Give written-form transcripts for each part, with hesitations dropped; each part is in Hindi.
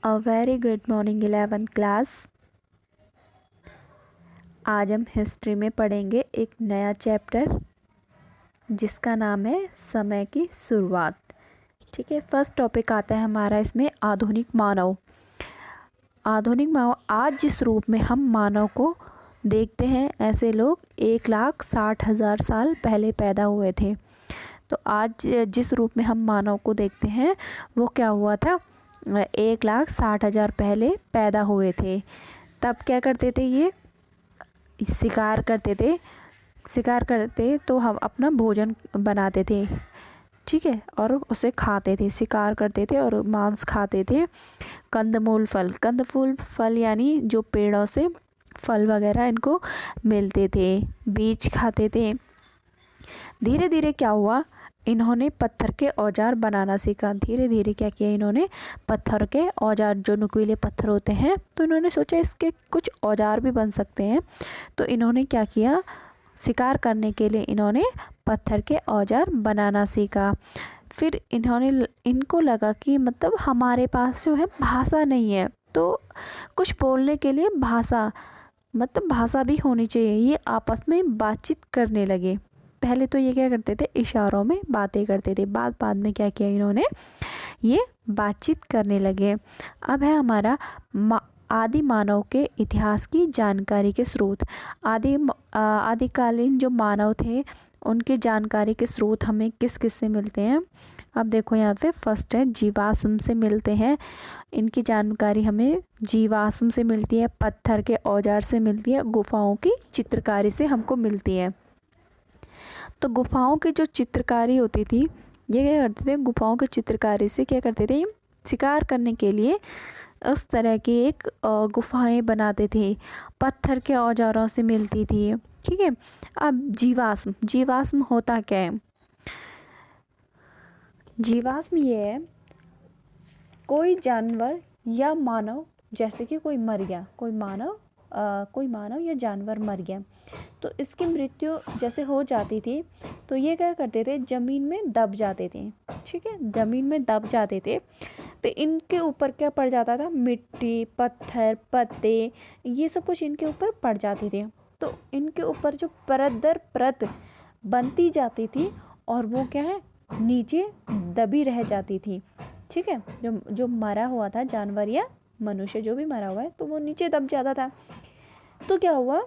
A very good morning 11th class. आज हम हिस्ट्री में पढ़ेंगे एक नया चैप्टर जिसका नाम है समय की शुरुआत। ठीक है, फर्स्ट टॉपिक आता है हमारा इसमें आधुनिक मानव। आधुनिक मानव, आज जिस रूप में हम मानव को देखते हैं ऐसे लोग 1,60,000 साल पहले पैदा हुए थे। तो आज जिस रूप में हम मानव को देखते हैं वो क्या हुआ था, 1,60,000 पहले पैदा हुए थे। तब क्या करते थे, ये शिकार करते तो हम अपना भोजन बनाते थे, ठीक है, और उसे खाते थे, शिकार करते थे और मांस खाते थे। कंदमूल फल यानी जो पेड़ों से फल वगैरह इनको मिलते थे, बीज खाते थे। धीरे धीरे क्या हुआ, इन्होंने पत्थर के औजार बनाना सीखा। धीरे धीरे क्या किया इन्होंने, पत्थर के औजार, जो नुकीले पत्थर होते हैं, तो इन्होंने सोचा इसके कुछ औजार भी बन सकते हैं। तो इन्होंने क्या किया, शिकार करने के लिए इन्होंने पत्थर के औजार बनाना सीखा। फिर इनको लगा कि मतलब हमारे पास जो है भाषा नहीं है, तो कुछ बोलने के लिए भाषा भी होनी चाहिए। ये आपस में बातचीत करने लगे। पहले तो ये क्या करते थे, इशारों में बातें करते थे। बाद में क्या किया इन्होंने, ये बातचीत करने लगे। अब है हमारा आदि मानव के इतिहास की जानकारी के स्रोत। आदिकालीन जो मानव थे उनकी जानकारी के स्रोत हमें किस किस से मिलते हैं। अब देखो यहाँ पे फर्स्ट है जीवाश्म से मिलते हैं। इनकी जानकारी हमें जीवाश्म से मिलती है, पत्थर के औजार से मिलती है, गुफाओं की चित्रकारी से हमको मिलती है। तो गुफाओं की जो चित्रकारी होती थी, ये क्या करते थे, गुफाओं की चित्रकारी से क्या करते थे, शिकार करने के लिए उस तरह की एक गुफाएं बनाते थे, पत्थर के औजारों से मिलती थी। ठीक है, अब जीवाश्म होता क्या है। जीवाश्म ये है, कोई जानवर या मानव, जैसे कि कोई मर गया, कोई मानव या जानवर मर गया, तो इसकी मृत्यु जैसे हो जाती थी, तो ये क्या करते थे, ज़मीन में दब जाते थे। ठीक है, ज़मीन में दब जाते थे, तो इनके ऊपर क्या पड़ जाता था, मिट्टी, पत्थर, पत्ते, ये सब कुछ इनके ऊपर पड़ जाती थी। तो इनके ऊपर जो परत दर परत बनती जाती थी और वो क्या है, नीचे दबी रह जाती थी। ठीक है, जो मरा हुआ था जानवर या मनुष्य, जो भी मरा हुआ है, तो वो नीचे दब जाता था। तो क्या हुआ,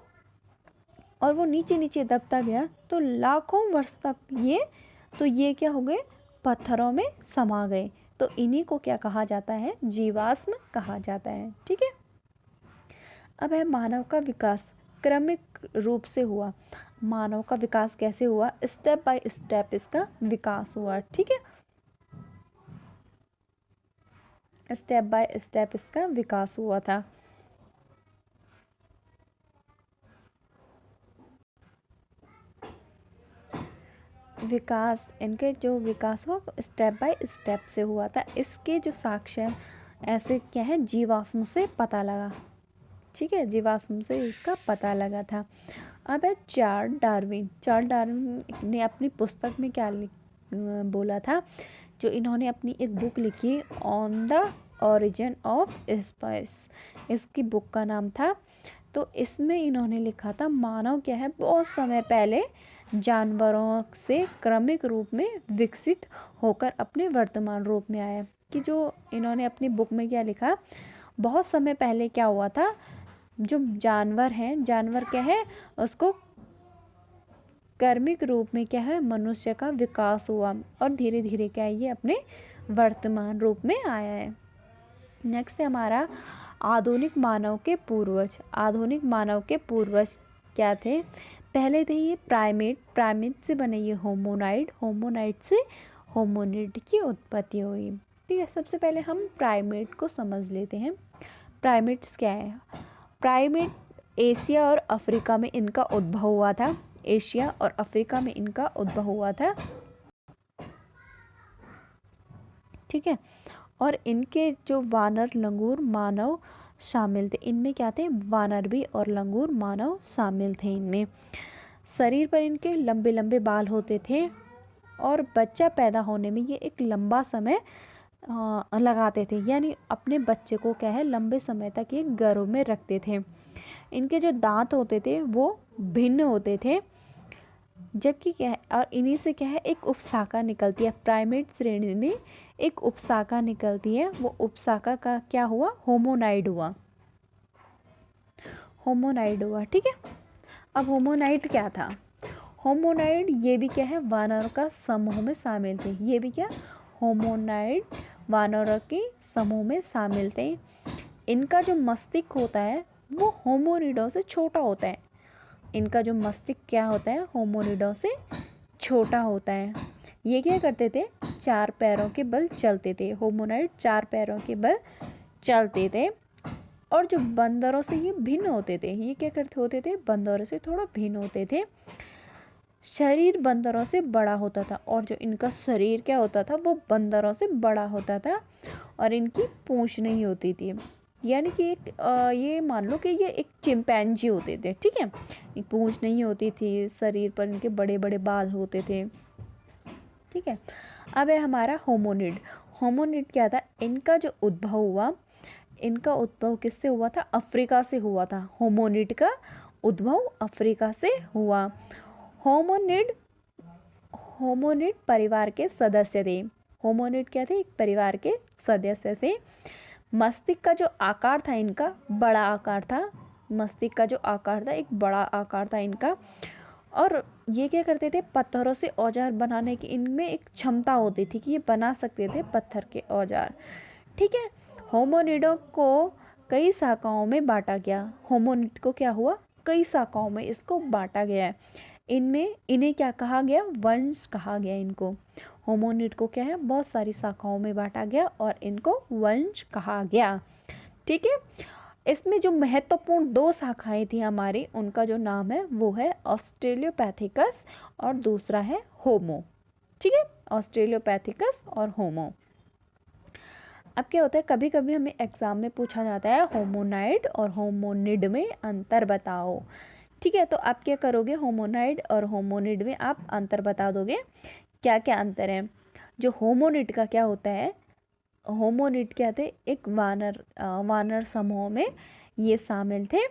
और वो नीचे नीचे दबता गया, तो लाखों वर्ष तक ये क्या हो गए, पत्थरों में समा गए। तो इन्हीं को क्या कहा जाता है, जीवाश्म कहा जाता है। ठीक है, अब है मानव का विकास क्रमिक रूप से हुआ। मानव का विकास कैसे हुआ, स्टेप बाय स्टेप इसका विकास हुआ। ठीक है, स्टेप बाय स्टेप इसका विकास हुआ था। इनके जो विकास हुआ स्टेप बाय स्टेप से हुआ था। इसके जो साक्ष्य ऐसे क्या है, जीवाश्म से पता लगा। ठीक है, जीवाश्म से इसका पता लगा था। अब है चार्ल्स डार्विन ने अपनी पुस्तक में क्या बोला था, जो इन्होंने अपनी एक बुक लिखी, on the origin of species, इसकी बुक का नाम था। तो इसमें इन्होंने लिखा था, मानव क्या है, बहुत समय पहले जानवरों से क्रमिक रूप में विकसित होकर अपने वर्तमान रूप में आया। कि जो इन्होंने अपनी बुक में क्या लिखा, बहुत समय पहले क्या हुआ था, जो जानवर क्या है, उसको क्रमिक रूप में क्या है, मनुष्य का विकास हुआ और धीरे धीरे क्या है, ये अपने वर्तमान रूप में आया है। नेक्स्ट है हमारा आधुनिक मानव के पूर्वज क्या थे। पहले थे ये प्राइमेट से बने ये होमोनाइड से होमोनिड की उत्पत्ति हुई। ठीक है, सबसे पहले हम प्राइमेट को समझ लेते हैं। प्राइमेट्स क्या है, प्राइमेट एशिया और अफ्रीका में इनका उद्भव हुआ था। ठीक है, और इनके जो वानर, लंगूर, मानव शामिल थे। इनमें क्या थे, वानर भी और लंगूर, मानव शामिल थे इनमें। शरीर पर इनके लंबे लंबे बाल होते थे और बच्चा पैदा होने में ये एक लंबा समय लगाते थे, यानी अपने बच्चे को क्या है लंबे समय तक ये गर्भ में रखते थे। इनके जो दांत होते थे वो भिन्न होते थे, जबकि क्या है, और इन्हीं से क्या है एक उपशाखा निकलती है। प्राइमेट श्रेणी में एक उपशाखा निकलती है, वो उपशाखा का क्या हुआ, होमोनाइड हुआ, होमोनाइड हुआ। ठीक है, अब होमोनाइड क्या था? होमोनाइड ये भी क्या है वानरों का समूह में शामिल थे। ये भी क्या, होमोनाइड वानरों के समूह में शामिल थे। इनका जो मस्तिष्क होता है वो होमोनिडों से छोटा होता है। इनका जो मस्तिष्क क्या होता है, होमोनिडों से छोटा होता है। ये क्या करते थे, 4 पैरों के बल चलते थे। होमोनाइड 4 पैरों के बल चलते थे। और जो बंदरों से ये भिन्न होते थे, ये क्या करते होते थे, बंदरों से थोड़ा भिन्न होते थे। शरीर बंदरों से बड़ा होता था, और जो इनका शरीर क्या होता था वो बंदरों से बड़ा होता था, और इनकी पूंछ नहीं होती थी। यानी कि एक ये मान लो कि ये एक चिंपैंजी होते थे। ठीक है, एक पूंछ नहीं होती थी, शरीर पर इनके बड़े बड़े बाल होते थे। ठीक है, अब है हमारा होमोनिड। होमोनिड क्या था, इनका जो उद्भव हुआ, इनका उद्भव किससे हुआ था, अफ्रीका से हुआ था। होमोनिड का उद्भव अफ्रीका से हुआ। होमोनिड होमोनिड परिवार के सदस्य थे। होमोनिड क्या थे, एक परिवार के सदस्य थे। मस्तिष्क का जो आकार था इनका बड़ा आकार था। मस्तिष्क का जो आकार था एक बड़ा आकार था इनका। और ये क्या करते थे, पत्थरों से औजार बनाने की इनमें एक क्षमता होती थी कि ये बना सकते थे पत्थर के औजार। ठीक है, होमोनिडों को कई शाखाओं में बांटा गया। होमोनिड को क्या हुआ, कई शाखाओं में इसको बांटा गया है। इनमें इन्हें क्या कहा गया, वंश कहा गया इनको। होमोनिड को क्या है बहुत सारी शाखाओं में बांटा गया और इनको वंश कहा गया। ठीक है, इसमें जो महत्वपूर्ण 2 शाखाएं थी हमारी, उनका जो नाम है वो है ऑस्ट्रेलियोपैथिकस और दूसरा है होमो। ठीक है, ऑस्ट्रेलियोपैथिकस और होमो। अब क्या होता है, कभी कभी हमें एग्जाम में पूछा जाता है होमोनाइड और होमोनिड में अंतर बताओ। ठीक है, तो आप क्या करोगे, होमोनाइड और होमोनिड में आप अंतर बता दोगे क्या क्या अंतर है। जो होमोनिड का क्या होता है, होमोनिड क्या थे, एक वानर समूह में ये शामिल थे।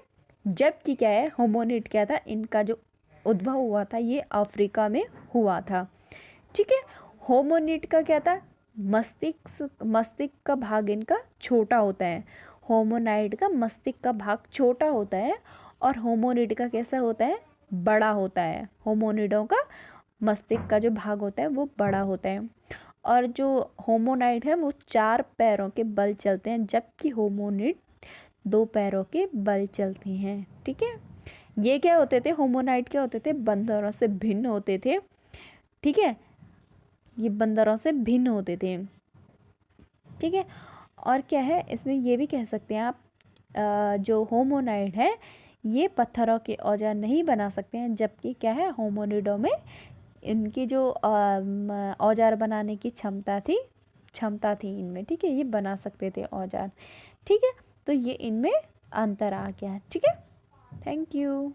जबकि क्या है, होमोनिड क्या था, इनका जो उद्भव हुआ था ये अफ्रीका में हुआ था। ठीक है, होमोनिड का क्या था, मस्तिष्क का भाग इनका छोटा होता है। होमोनाइड का मस्तिष्क का भाग छोटा होता है और होमोनिड का कैसा होता है, बड़ा होता है। होमोनिडों का मस्तिष्क का जो भाग होता है वो बड़ा होता है। और जो होमोनाइड है वो 4 पैरों के बल चलते हैं, जबकि होमोनिड 2 पैरों के बल चलते हैं। ठीक है, ये क्या होते थे, होमोनाइड क्या होते थे, बंदरों से भिन्न होते थे। ठीक है, ये बंदरों से भिन्न होते थे। ठीक है, और क्या है, इसमें ये भी कह सकते हैं आप, जो होमोनाइड है ये पत्थरों के औजार नहीं बना सकते हैं, जबकि क्या है, होमोनिडों में इनकी जो औजार बनाने की क्षमता थी इनमें। ठीक है, ये बना सकते थे औजार। ठीक है, तो ये इनमें अंतर आ गया। ठीक है, थैंक यू।